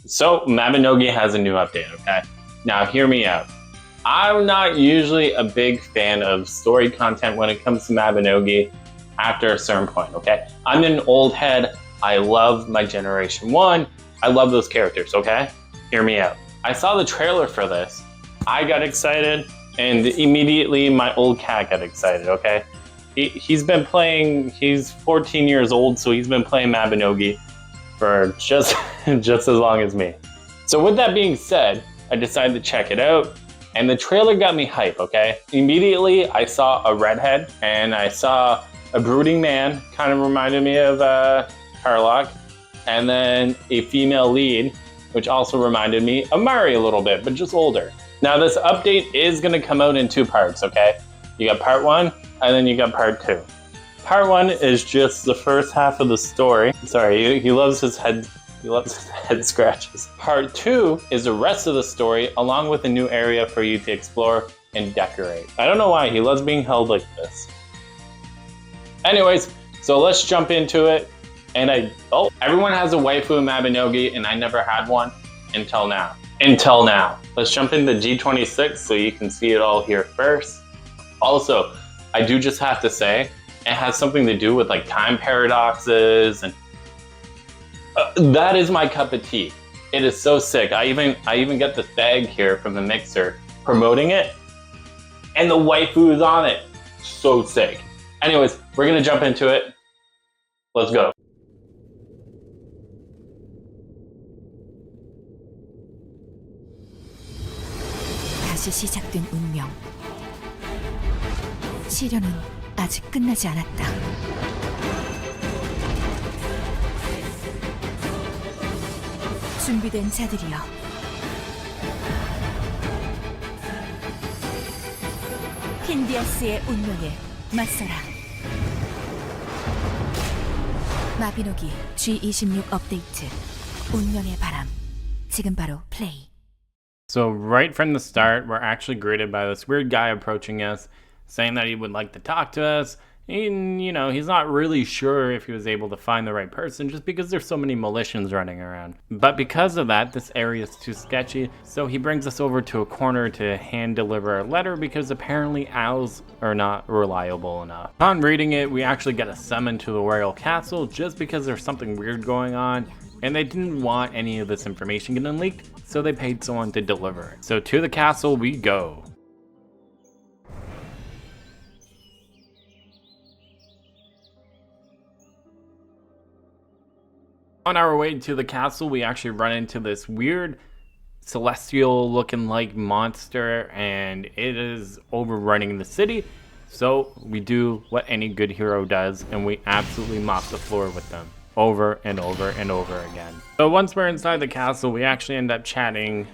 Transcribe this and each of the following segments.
So Mabinogi has a new update, okay? Now hear me out. I'm not usually a big fan of story content when it comes to Mabinogi after a certain point, okay? I'm an old head. I love my Generation 1. I love those characters, okay? Hear me out. I saw the trailer for this. I got excited, and immediately my old cat got excited, okay? He's been playing, he's 14 years old, so he's been playing Mabinogi for just just as long as me. So with that being said, I decided to check it out, and the trailer got me hype, okay? Immediately, I saw a redhead, and I saw a brooding man, kind of reminded me of Carlock, and then a female lead, which also reminded me of Mari a little bit, but just older. Now this update is gonna come out in two parts, okay? You got part 1, and then you got part 2. Part 1 is just the first half of the story. Sorry, he loves his head. He loves his head scratches. Part 2 is the rest of the story, along with a new area for you to explore and decorate. I don't know why he loves being held like this. Anyways, so let's jump into it. And everyone has a waifu in Mabinogi, and I never had one until now. Let's jump into G26 so you can see it all here first. Also, I do just have to say, it has something to do with like time paradoxes, and that is my cup of tea. It is so sick. I even get the bag here from the mixer promoting it, and the waifu is on it. So sick. Anyways, we're gonna jump into it. Let's go. 다시 시작된 운명. 시련은 아직 끝나지 않았다. 준비된 자들이여. 힌디아스의 운명에 맞서라. 마비노기 G26 업데이트. 운명의 바람. 지금 바로 플레이. So right from the start, we're actually greeted by this weird guy approaching us, saying that he would like to talk to us. And, you know, he's not really sure if he was able to find the right person just because there's so many militians running around. But because of that, this area is too sketchy, so he brings us over to a corner to hand deliver a letter because apparently owls are not reliable enough. Upon reading it, we actually get a summon to the royal castle just because there's something weird going on, and they didn't want any of this information getting leaked, so they paid someone to deliver it. So to the castle we go. On our way to the castle, we actually run into this weird celestial looking like monster, and it is overrunning the city. So we do what any good hero does, and we absolutely mop the floor with them over and over and over again. So once we're inside the castle, we actually end up chatting.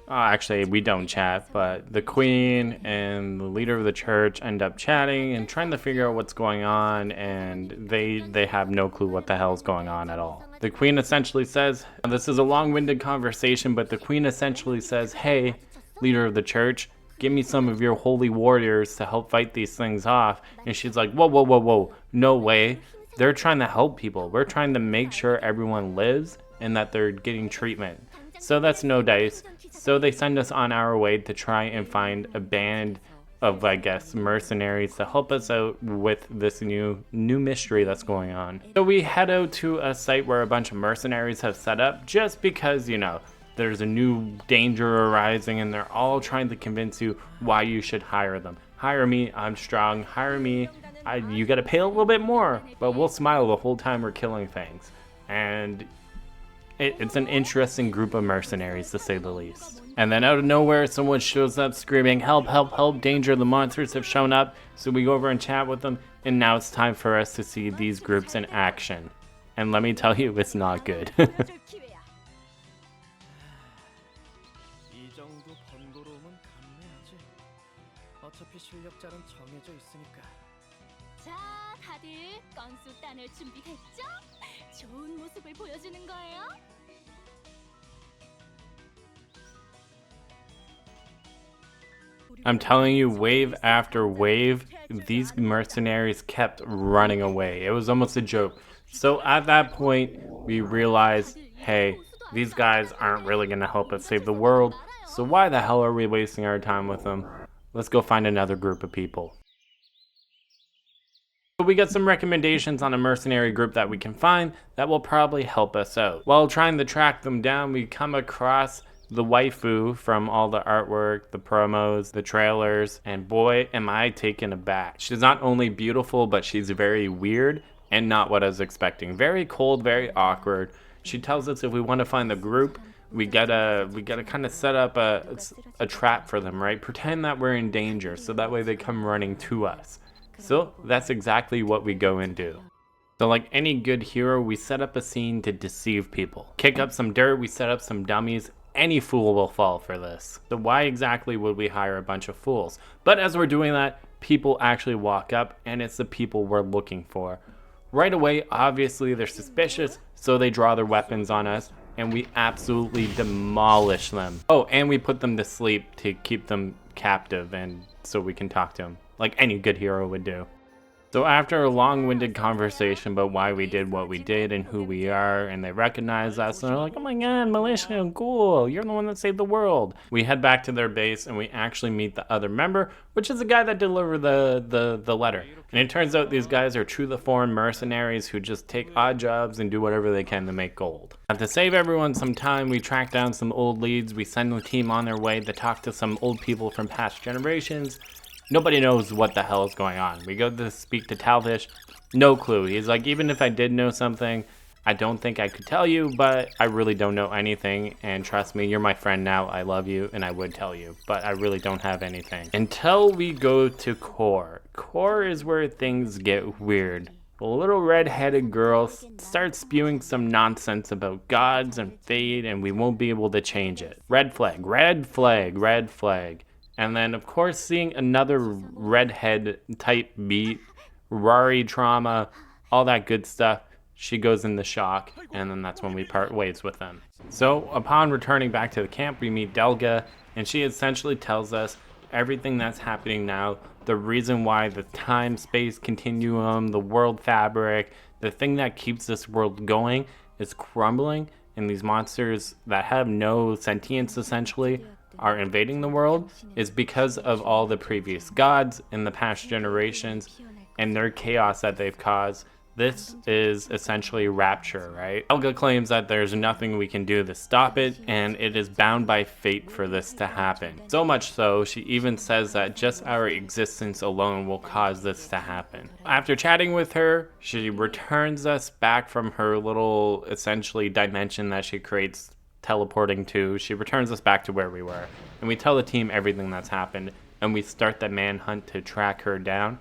Actually, we don't chat, but the queen and the leader of the church end up chatting and trying to figure out what's going on, and they have no clue what the hell's going on at all. The queen essentially says, and this is a long-winded conversation, but the queen essentially says, hey, leader of the church, give me some of your holy warriors to help fight these things off. And she's like, whoa, whoa, whoa, whoa, no way. They're trying to help people. We're trying to make sure everyone lives and that they're getting treatment. So that's no dice. So they send us on our way to try and find a band of, I guess, mercenaries to help us out with this new mystery that's going on. So we head out to a site where a bunch of mercenaries have set up just because, you know, there's a new danger arising and they're all trying to convince you why you should hire them. Hire me, I'm strong. Hire me, you gotta pay a little bit more, but we'll smile the whole time we're killing things. And it's an interesting group of mercenaries, to say the least. And then out of nowhere, someone shows up screaming, help, help, help, danger, the monsters have shown up. So we go over and chat with them, and now it's time for us to see these groups in action. And let me tell you, it's not good. 자, 다들 건수 따낼 준비됐죠? 좋은 모습을 보여주는 거예요. I'm telling you, wave after wave, these mercenaries kept running away. It was almost a joke. So at that point, we realized, hey, These guys aren't really gonna help us save the world, so why the hell are we wasting our time with them? Let's go find another group of people. We got some recommendations on a mercenary group that we can find that will probably help us out. While trying to track them down, we come across the waifu from all the artwork, the promos, the trailers, and boy, am I taken aback. She's not only beautiful, but she's very weird and not what I was expecting. Very cold, very awkward. She tells us if we want to find the group, we gotta kind of set up a trap for them, right? Pretend that we're in danger, so that way they come running to us. So that's exactly what we go and do. So like any good hero, we set up a scene to deceive people. Kick up some dirt, we set up some dummies. Any fool will fall for this. So why exactly would we hire a bunch of fools? But as we're doing that, people actually walk up, and it's the people we're looking for. Right away, obviously they're suspicious, so they draw their weapons on us, and we absolutely demolish them. Oh, and we put them to sleep to keep them captive, and so we can talk to them, like any good hero would do. So after a long-winded conversation about why we did what we did and who we are, and they recognize us, and they're like, oh my god, Militia, cool, you're the one that saved the world. We head back to their base, and we actually meet the other member, which is the guy that delivered the letter. And it turns out these guys are true to form mercenaries who just take odd jobs and do whatever they can to make gold. To save everyone some time, we track down some old leads, we send the team on their way to talk to some old people from past generations. Nobody knows what the hell is going on. We go to speak to Talish, no clue. He's like, even if I did know something, I don't think I could tell you, but I really don't know anything. And trust me, you're my friend now. I love you, and I would tell you, but I really don't have anything. Until we go to Core. Core is where things get weird. A little red-headed girl starts spewing some nonsense about gods and fate, and we won't be able to change it. Red flag, red flag, red flag. And then, of course, seeing another redhead type beat, Rari trauma, all that good stuff, she goes into shock, and then that's when we part ways with them. So, upon returning back to the camp, we meet Delga, and she essentially tells us everything that's happening now, the reason why the time-space continuum, the world fabric, the thing that keeps this world going is crumbling, and these monsters that have no sentience, essentially, are invading the world is because of all the previous gods in the past generations and their chaos that they've caused. This is essentially rapture, right? Elga claims that there's nothing we can do to stop it, and it is bound by fate for this to happen. So much so, she even says that just our existence alone will cause this to happen. After chatting with her, she returns us back from her little, essentially, dimension that she creates teleporting to. She returns us back to where we were, and we tell the team everything that's happened, and we start the manhunt to track her down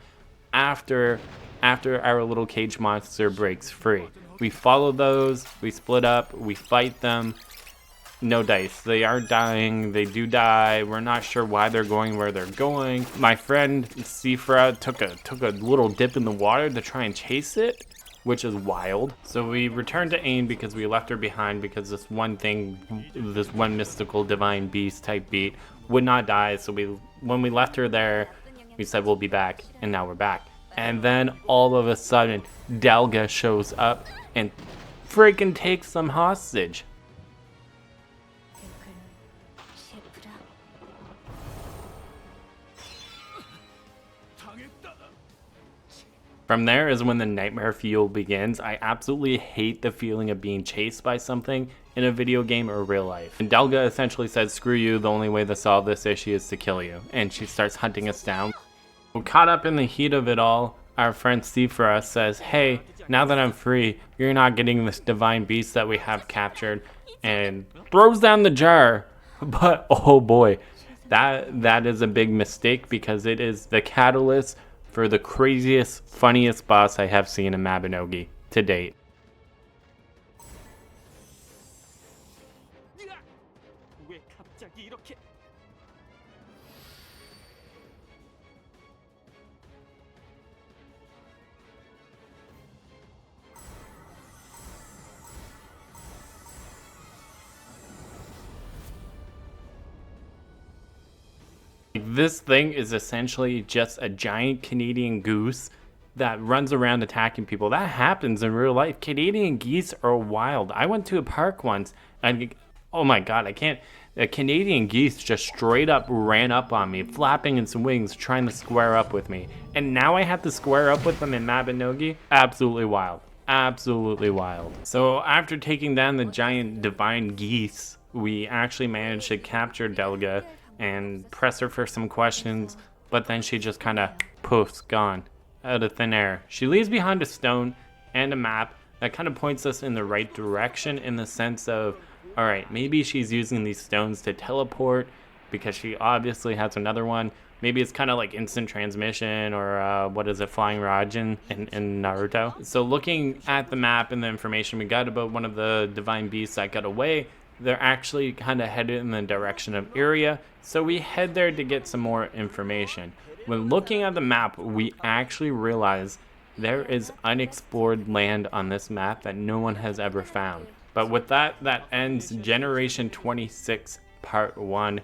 after our little cage monster breaks free. We follow those, we split up, we fight them. No dice. They are dying, they do die. We're not sure why they're going where they're going. My friend Sifra took a little dip in the water to try and chase it, which is wild. So we returned to Ain because we left her behind because this one mystical divine beast type beat would not die. So when we left her there, we said we'll be back, and now we're back. And then all of a sudden, Delga shows up and freaking takes them hostage. From there is when the nightmare fuel begins. I absolutely hate the feeling of being chased by something in a video game or real life. And Delga essentially says, screw you, the only way to solve this issue is to kill you. And she starts hunting us down. We're caught up in the heat of it all. Our friend Sifra says, hey, now that I'm free, you're not getting this divine beast that we have captured, and throws down the jar. But oh boy, that is a big mistake because it is the catalyst for the craziest, funniest boss I have seen in Mabinogi to date. This thing is essentially just a giant Canadian goose that runs around attacking people. That happens in real life. Canadian geese are wild. I went to a park once and oh my god, I can't. The Canadian geese just straight up ran up on me, flapping its wings, trying to square up with me. And now I have to square up with them in Mabinogi? Absolutely wild. Absolutely wild. So after taking down the giant divine geese, we actually managed to capture Delga and press her for some questions, but then she just kind of poofs, gone, out of thin air. She leaves behind a stone and a map that kind of points us in the right direction, in the sense of, all right, maybe she's using these stones to teleport because she obviously has another one. Maybe it's kind of like instant transmission, or what is it, Flying Raijin in Naruto. So looking at the map and the information we got about one of the divine beasts that got away, they're actually kind of headed in the direction of Iria. So we head there to get some more information. When looking at the map, we actually realize there is unexplored land on this map that no one has ever found. But with that, that ends Generation 26 Part 1.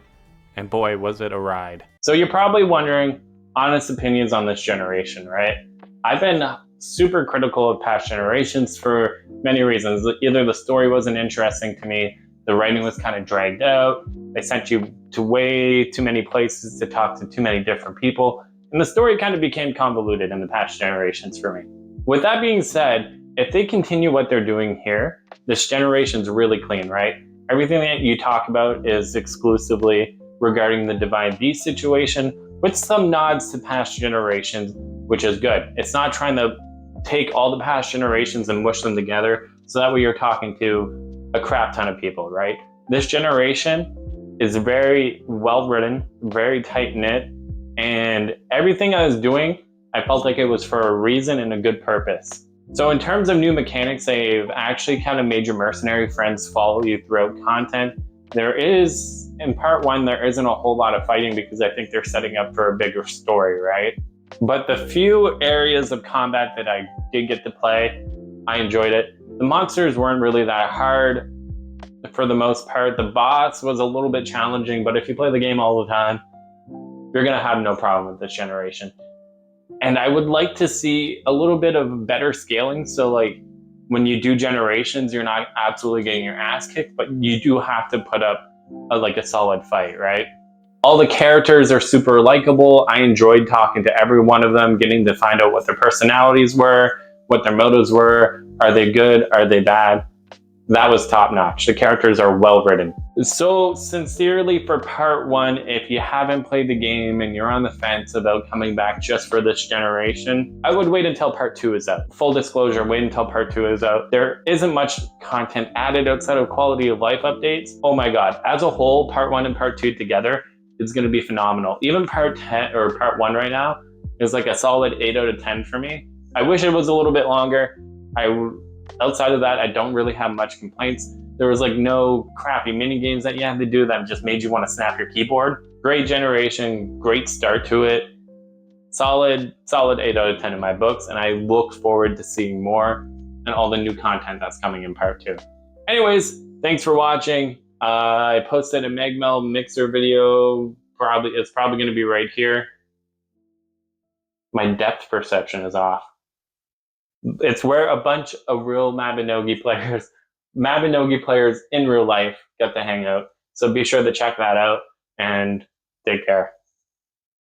And boy, was it a ride. So you're probably wondering, honest opinions on this generation, right? I've been super critical of past generations for many reasons. Either the story wasn't interesting to me, the writing was kind of dragged out, they sent you to way too many places to talk to too many different people, and the story kind of became convoluted in the past generations for me. With that being said, if they continue what they're doing here, this generation's really clean, right? Everything that you talk about is exclusively regarding the Divine Beast situation, with some nods to past generations, which is good. It's not trying to take all the past generations and mush them together, so that way you're talking to a crap ton of people, right? This generation is very well written, very tight knit, and everything I was doing, I felt like it was for a reason and a good purpose. So in terms of new mechanics, they've actually kind of made your mercenary friends follow you throughout content. There is, in part 1, there isn't a whole lot of fighting because I think they're setting up for a bigger story, right? But the few areas of combat that I did get to play, I enjoyed it. The monsters weren't really that hard for the most part. The boss was a little bit challenging, but if you play the game all the time, you're gonna have no problem with this generation. And I would like to see a little bit of better scaling. So like when you do generations, you're not absolutely getting your ass kicked, but you do have to put up a solid fight, right? All the characters are super likable. I enjoyed talking to every one of them, getting to find out what their personalities were, what their motives were. Are they good? Are they bad? That was top notch. The characters are well written. So sincerely, for part 1, if you haven't played the game and you're on the fence about coming back just for this generation, I would wait until part 2 is out. Full disclosure, wait until part 2 is out. There isn't much content added outside of quality of life updates. Oh my god, as a whole, part 1 and part 2 together is going to be phenomenal. Even part 10 or part 1 right now is like a solid 8 out of 10 for me. I wish it was a little bit longer. Outside of that, I don't really have much complaints. There was like no crappy mini games that you had to do that just made you want to snap your keyboard. Great generation, great start to it. Solid 8 out of 10 in my books, and I look forward to seeing more and all the new content that's coming in part 2. Anyways, thanks for watching. I posted a Megmel mixer video. It's probably going to be right here. My depth perception is off. It's where a bunch of real Mabinogi players in real life get to hang out. So be sure to check that out and take care.